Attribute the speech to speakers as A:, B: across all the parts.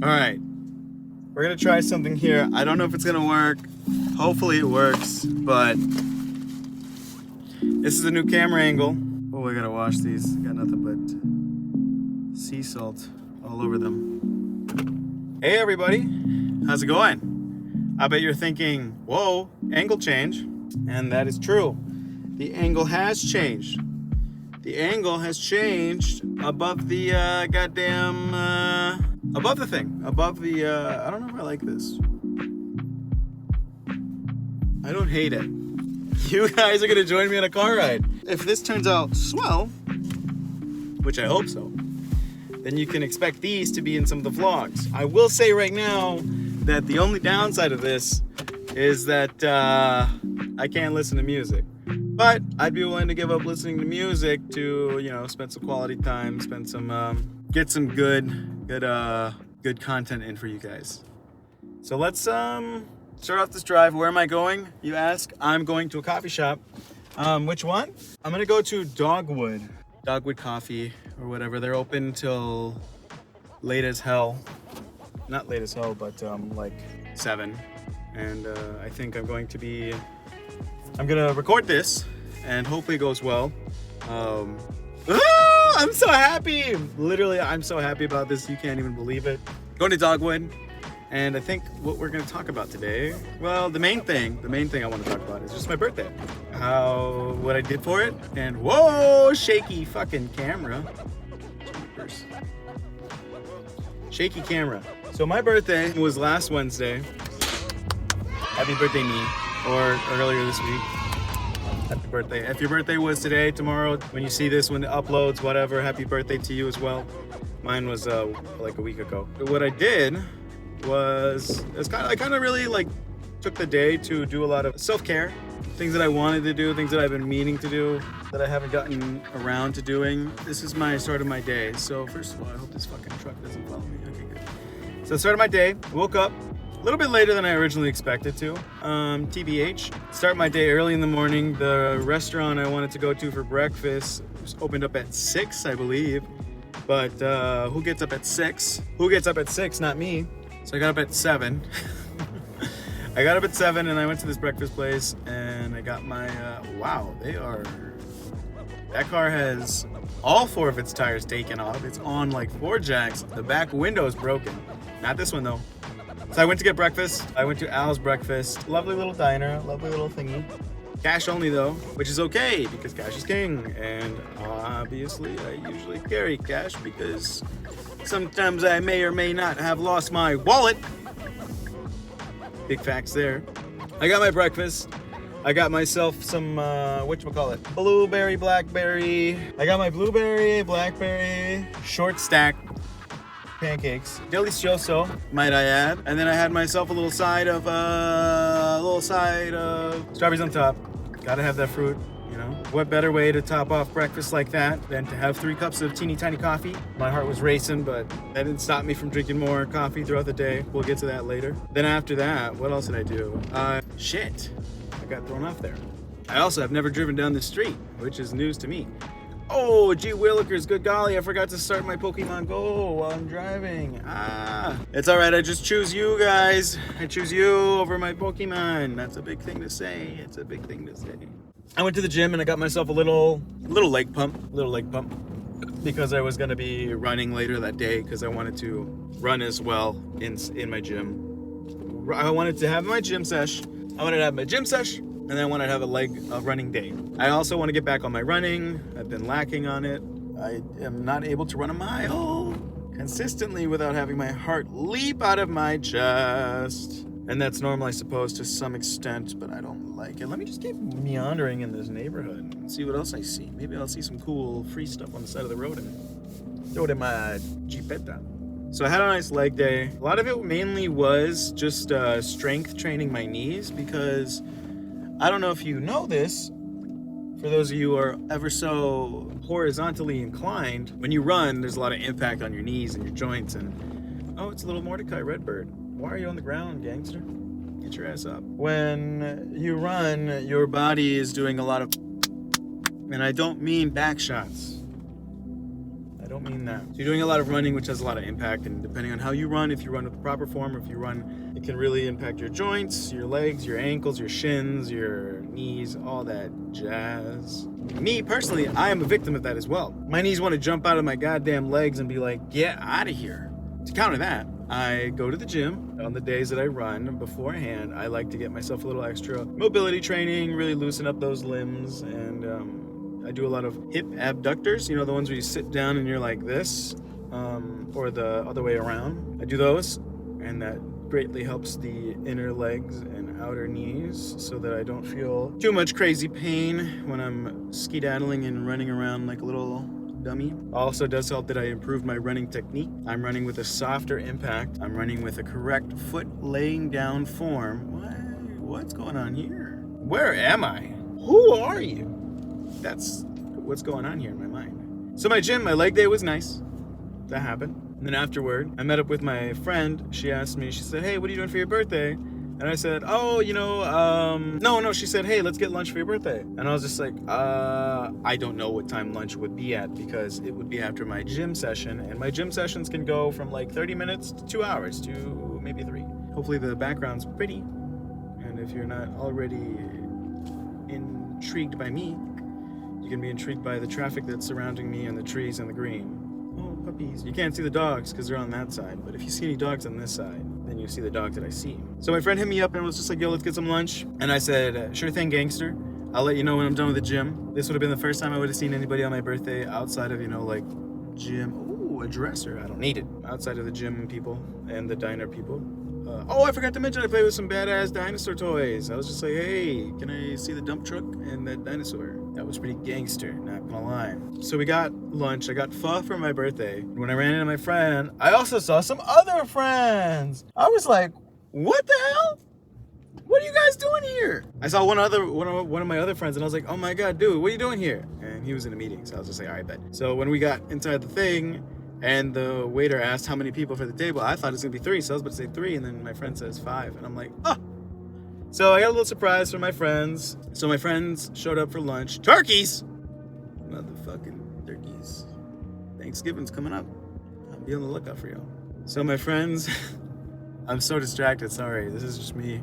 A: All right, we're gonna try something here. I don't know if it's gonna work. Hopefully it works, but this is a new camera angle. Oh, I gotta wash these. Got nothing but sea salt all over them. Hey everybody, how's it going? I bet you're thinking, whoa, angle change. And that is true. The angle has changed. The angle has changed above the above the thing. Above the, I don't know if I like this. I don't hate it. You guys are gonna join me on a car ride. If this turns out swell, which I hope so, then you can expect these to be in some of the vlogs. I will say right now that the only downside of this is that I can't listen to music. But I'd be willing to give up listening to music to, you know, spend some quality time, spend some, get some good content in for you guys. So let's start off this drive. Where am I going, you ask? I'm going to a coffee shop. Which one? I'm gonna go to Dogwood Coffee or whatever. They're open till late as hell. Not late as hell, but like 7. And I think I'm gonna record this and hopefully it goes well. I'm so happy. Literally, I'm so happy about this. You can't even believe it. Going to Dogwood. And I think what we're gonna talk about today, well, the main thing I want to talk about is just my birthday. What I did for it, and whoa, shaky fucking camera. Shaky camera. So my birthday was last Wednesday. Happy birthday, me. Or earlier this week. Happy birthday. If your birthday was today, tomorrow, when you see this, when it uploads, whatever, happy birthday to you as well. Mine was like a week ago. What I did was, I kind of really like took the day to do a lot of self-care, things that I wanted to do, things that I've been meaning to do, that I haven't gotten around to doing. This is my start of my day. So first of all, I hope this fucking truck doesn't follow me. Okay, good. So the start of my day, woke up a little bit later than I originally expected to. TBH, start my day early in the morning. The restaurant I wanted to go to for breakfast was opened up at 6, I believe. But who gets up at 6? Who gets up at 6? Not me. So I got up at 7. I got up at 7 and I went to this breakfast place and I got my, wow, that car has all 4 of its tires taken off. It's on like 4 jacks. The back window is broken. Not this one though. So I went to get breakfast. I went to Al's Breakfast. Lovely little diner, lovely little thingy. Cash only though, which is okay because cash is king. And obviously I usually carry cash because sometimes I may or may not have lost my wallet. Big facts there. I got my breakfast. I got myself some, whatchamacallit, blueberry, blackberry. I got my blueberry, blackberry, short stack pancakes. Delicioso, might I add. And then I had myself a little side of strawberries on top. Gotta have that fruit. You know, what better way to top off breakfast like that than to have 3 cups of teeny tiny coffee? My heart was racing, but that didn't stop me from drinking more coffee throughout the day. We'll get to that later. Then after that, what else did I do? Shit, I got thrown off there. I also have never driven down this street, which is news to me. Oh, gee willikers, good golly, I forgot to start my Pokemon Go while I'm driving. It's all right, I just choose you guys. I choose you over my Pokemon. That's a big thing to say. It's a big thing to say. I went to the gym and I got myself a little leg pump, because I was gonna be running later that day because I wanted to run as well in my gym. I wanted to have my gym sesh. And then I wanted to have a running day. I also want to get back on my running. I've been lacking on it. I am not able to run a mile consistently without having my heart leap out of my chest. And that's normal, I suppose, to some extent, but I don't like it. Let me just keep meandering in this neighborhood and see what else I see. Maybe I'll see some cool free stuff on the side of the road and throw it in my jeepeta. So I had a nice leg day. A lot of it mainly was just strength training my knees because I don't know if you know this, for those of you who are ever so horizontally inclined, when you run, there's a lot of impact on your knees and your joints. And oh, it's a little Mordecai Redbird. Why are you on the ground, gangster? Get your ass up. When you run, your body is doing a lot of, and I don't mean back shots. I don't mean that. So you're doing a lot of running, which has a lot of impact, and depending on how you run, if you run with the proper form, or if you run, it can really impact your joints, your legs, your ankles, your shins, your knees, all that jazz. Me, personally, I am a victim of that as well. My knees want to jump out of my goddamn legs and be like, get out of here. To counter that, I go to the gym on the days that I run beforehand. I like to get myself a little extra mobility training, really loosen up those limbs, and I do a lot of hip abductors, you know, the ones where you sit down and you're like this, or the other way around. I do those, and that greatly helps the inner legs and outer knees so that I don't feel too much crazy pain when I'm skedaddling and running around like a little dummy. Also does help that I improved my running technique. I'm running with a softer impact. I'm running with a correct foot laying down form. What's going on here? Where am I? Who are you? That's what's going on here in my mind. So my leg day was nice. That happened. And then afterward, I met up with my friend. She asked me, she said, hey, what are you doing for your birthday? And I said, oh, you know, no, she said, hey, let's get lunch for your birthday. And I was just like, I don't know what time lunch would be at, because it would be after my gym session. And my gym sessions can go from like 30 minutes to 2 hours to maybe 3. Hopefully the background's pretty. And if you're not already intrigued by me, you can be intrigued by the traffic that's surrounding me and the trees and the green. Oh, puppies. You can't see the dogs because they're on that side. But if you see any dogs on this side, then you see the dogs that I see. So my friend hit me up and was just like, yo, let's get some lunch. And I said, sure thing, gangster. I'll let you know when I'm done with the gym. This would have been the first time I would have seen anybody on my birthday outside of, you know, like gym. Ooh, a dresser. I don't need it. Outside of the gym people and the diner people. Oh, I forgot to mention I play with some badass dinosaur toys. I was just like, hey, can I see the dump truck and that dinosaur? That was pretty gangster, not gonna lie. So we got lunch. I got pho for my birthday. When I ran into my friend, I also saw some other friends. I was like, what the hell? What are you guys doing here? I saw one of my other friends, and I was like, oh my God, dude, what are you doing here? And he was in a meeting, so I was just like, all right, bet. So when we got inside the thing, and the waiter asked how many people for the table, I thought it was gonna be 3, so I was about to say 3, and then my friend says 5, and I'm like, oh. So I got a little surprise from my friends. So my friends showed up for lunch. Turkeys! Motherfucking turkeys. Thanksgiving's coming up. I'll be on the lookout for y'all. So my friends, I'm so distracted, sorry, this is just me.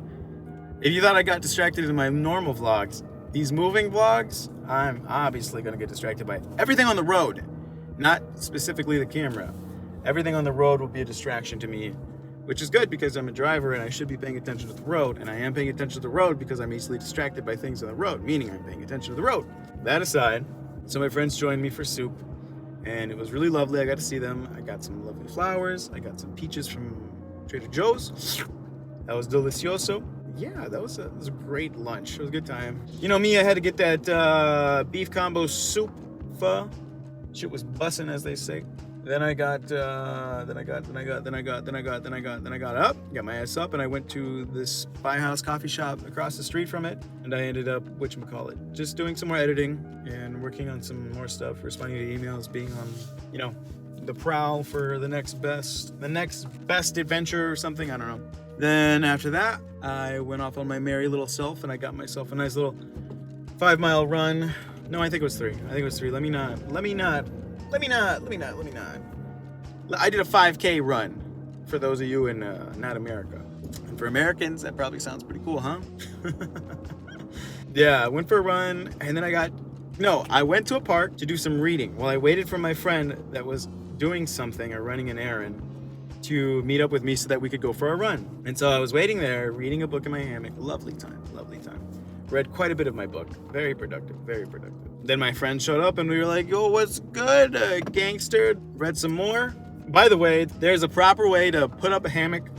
A: If you thought I got distracted in my normal vlogs, these moving vlogs, I'm obviously gonna get distracted by everything on the road. Not specifically the camera. Everything on the road will be a distraction to me, which is good because I'm a driver and I should be paying attention to the road, and I am paying attention to the road because I'm easily distracted by things on the road, meaning I'm paying attention to the road. That aside, so my friends joined me for soup, and it was really lovely. I got to see them. I got some lovely flowers. I got some peaches from Trader Joe's. That was delicioso. Yeah, that was a great lunch. It was a good time. You know me, I had to get that beef combo soup pho. Shit was bussin', as they say. Then I got up, got my ass up, and I went to this Spy House coffee shop across the street from it, and I ended up, just doing some more editing and working on some more stuff, responding to emails, being on, you know, the prowl for the next best adventure or something, I don't know. Then after that, I went off on my merry little self, and I got myself a nice little 5-mile run. No, I think it was 3. Let me not. I did a 5K run for those of you in not America. And for Americans, that probably sounds pretty cool, huh? Yeah, I went for a run, and then I went to a park to do some reading while I waited for my friend that was doing something or running an errand to meet up with me so that we could go for a run. And so I was waiting there, reading a book in my hammock. Lovely time. Read quite a bit of my book. Very productive. Then my friend showed up and we were like, yo, what's good, gangster? Read some more. By the way, there's a proper way to put up a hammock.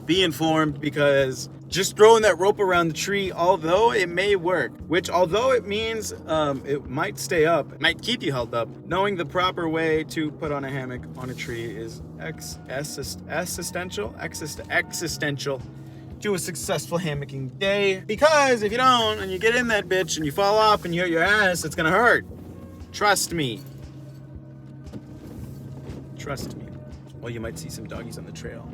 A: Be informed, because just throwing that rope around the tree, although it may work, although it means it might stay up, it might keep you held up, knowing the proper way to put on a hammock on a tree is existential to a successful hammocking day. Because if you don't, and you get in that bitch and you fall off and you hurt your ass, it's gonna hurt. Trust me. Well, you might see some doggies on the trail.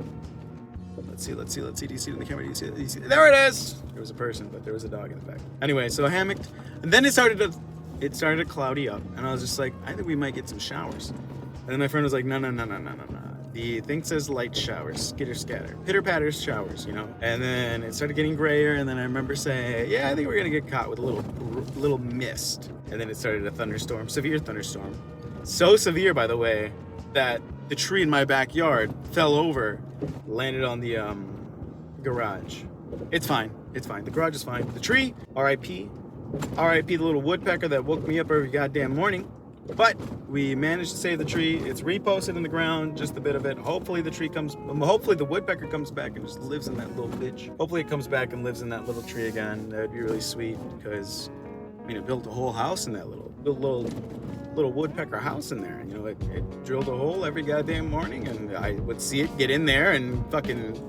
A: Let's see. Do you see it in the camera? Do you see it? There it is! There was a person, but there was a dog in the back. Anyway, so I hammocked, and then it started to cloudy up, and I was just like, I think we might get some showers. And then my friend was like, no. The thing says light showers, skitter scatter, pitter patter showers, you know? And then it started getting grayer, and then I remember saying, yeah, I think we're gonna get caught with a little mist. And then it started a thunderstorm, severe thunderstorm. So severe, by the way, that the tree in my backyard fell over, landed on the garage. It's fine, the garage is fine. The tree, R.I.P. R.I.P. the little woodpecker that woke me up every goddamn morning. But we managed to save the tree. It's reposted in the ground, just a bit of it. Hopefully hopefully the woodpecker comes back and just lives in that little bitch. Hopefully it comes back and lives in that little tree again. That would be really sweet, because I mean, it built a whole house in that little woodpecker house in there. You know, it drilled a hole every goddamn morning, and I would see it get in there and fucking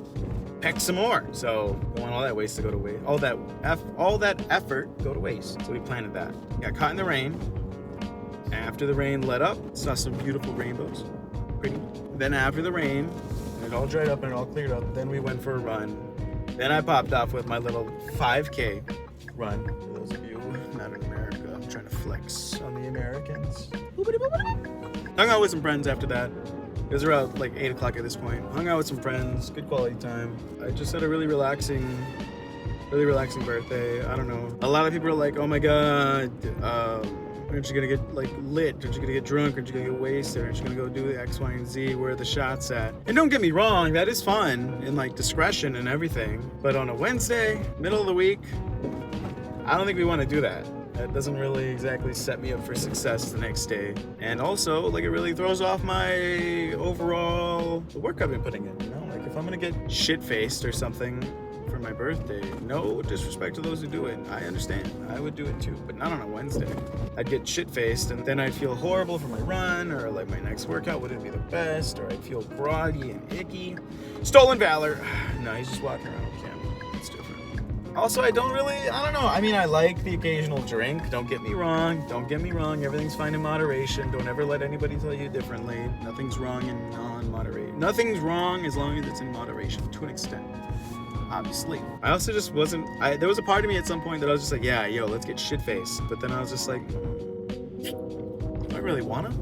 A: peck some more. So don't want all that waste to go to waste. All that effort go to waste. So we planted that. Got caught in the rain. After the rain let up, saw some beautiful rainbows. Pretty. Then after the rain, it all dried up and it all cleared up. Then we went for a run. Then I popped off with my little 5K run. For those of you not in America, I'm trying to flex on the Americans. Hung out with some friends after that. It was around like 8 o'clock at this point. Hung out with some friends, good quality time. I just had a really relaxing birthday. I don't know. A lot of people are like, oh my God, aren't you gonna get like lit? Aren't you gonna get drunk? Aren't you gonna get wasted? Aren't you gonna go do the X, Y, and Z? Where are the shots at? And don't get me wrong, that is fun and like discretion and everything. But on a Wednesday, middle of the week, I don't think we want to do that. That doesn't really exactly set me up for success the next day. And also, like, it really throws off my overall the work I've been putting in. You know, like if I'm gonna get shit-faced or something for my birthday, no disrespect to those who do it, I understand, I would do it too, but not on a Wednesday. I'd get shit-faced and then I'd feel horrible for my run, or like my next workout wouldn't be the best, or I'd feel groggy and icky. Stolen valor. No, he's just walking around with camera. It's different. Also, I don't know, I mean, I like the occasional drink, don't get me wrong, everything's fine in moderation. Don't ever let anybody tell you differently. Nothing's wrong in non-moderation. Nothing's wrong as long as it's in moderation, to an extent. Obviously. I also just there was a part of me at some point that I was just like, yeah, yo, let's get shit-faced. But then I was just like, do I really wanna?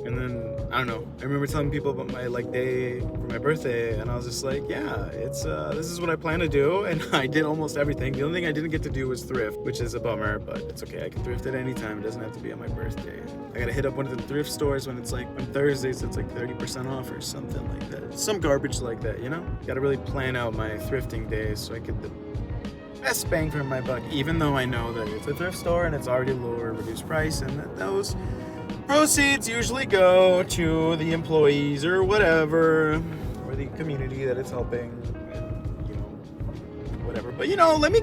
A: And then, I don't know, I remember telling people about my day for my birthday, and I was just like, yeah, it's this is what I plan to do, and I did almost everything. The only thing I didn't get to do was thrift, which is a bummer, but it's okay, I can thrift at any time. It doesn't have to be on my birthday. I gotta hit up one of the thrift stores when it's like, on Thursdays, it's like 30% off or something like that. Some garbage like that, you know? Gotta really plan out my thrifting days so I get the best bang for my buck, even though I know that it's a thrift store and it's already lower, reduced price, and that those proceeds usually go to the employees or whatever, or the community that it's helping, and, you know, whatever. But you know, let me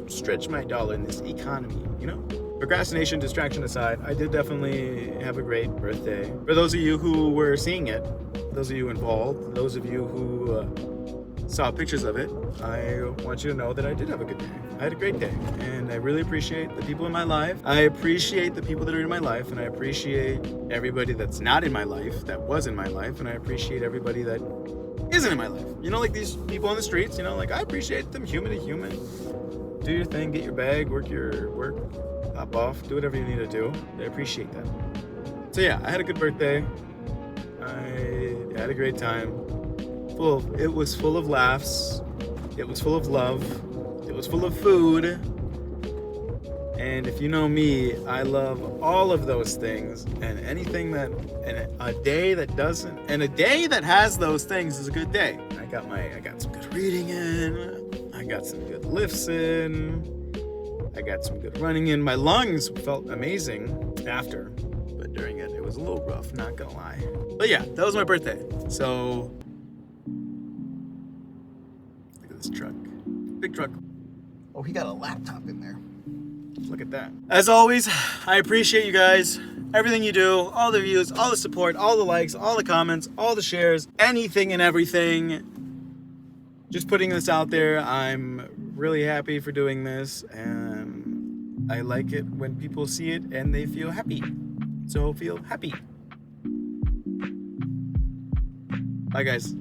A: stretch my dollar in this economy, you know? Procrastination, distraction aside, I did definitely have a great birthday. For those of you who were seeing it, those of you involved, those of you who saw pictures of it, I want you to know that I did have a good day. I had a great day, and I really appreciate the people in my life. I appreciate the people that are in my life, and I appreciate everybody that's not in my life, that was in my life, and I appreciate everybody that isn't in my life. You know, like these people on the streets, you know, like I appreciate them human to human. Do your thing, get your bag, work, hop off, do whatever you need to do. I appreciate that. So yeah, I had a good birthday. I had a great time. It was full of laughs. It was full of love. It was full of food. And if you know me, I love all of those things. And anything a day that has those things is a good day. I got some good reading in. I got some good lifts in. I got some good running in. My lungs felt amazing after, but during it was a little rough, not gonna lie. But yeah, that was my birthday. So, look at this truck. Big truck. Oh, he got a laptop in there. Look at that. As always, I appreciate you guys. Everything you do, all the views, all the support, all the likes, all the comments, all the shares, anything and everything. Just putting this out there, I'm really happy for doing this, and I like it when people see it and they feel happy. So feel happy. Bye guys.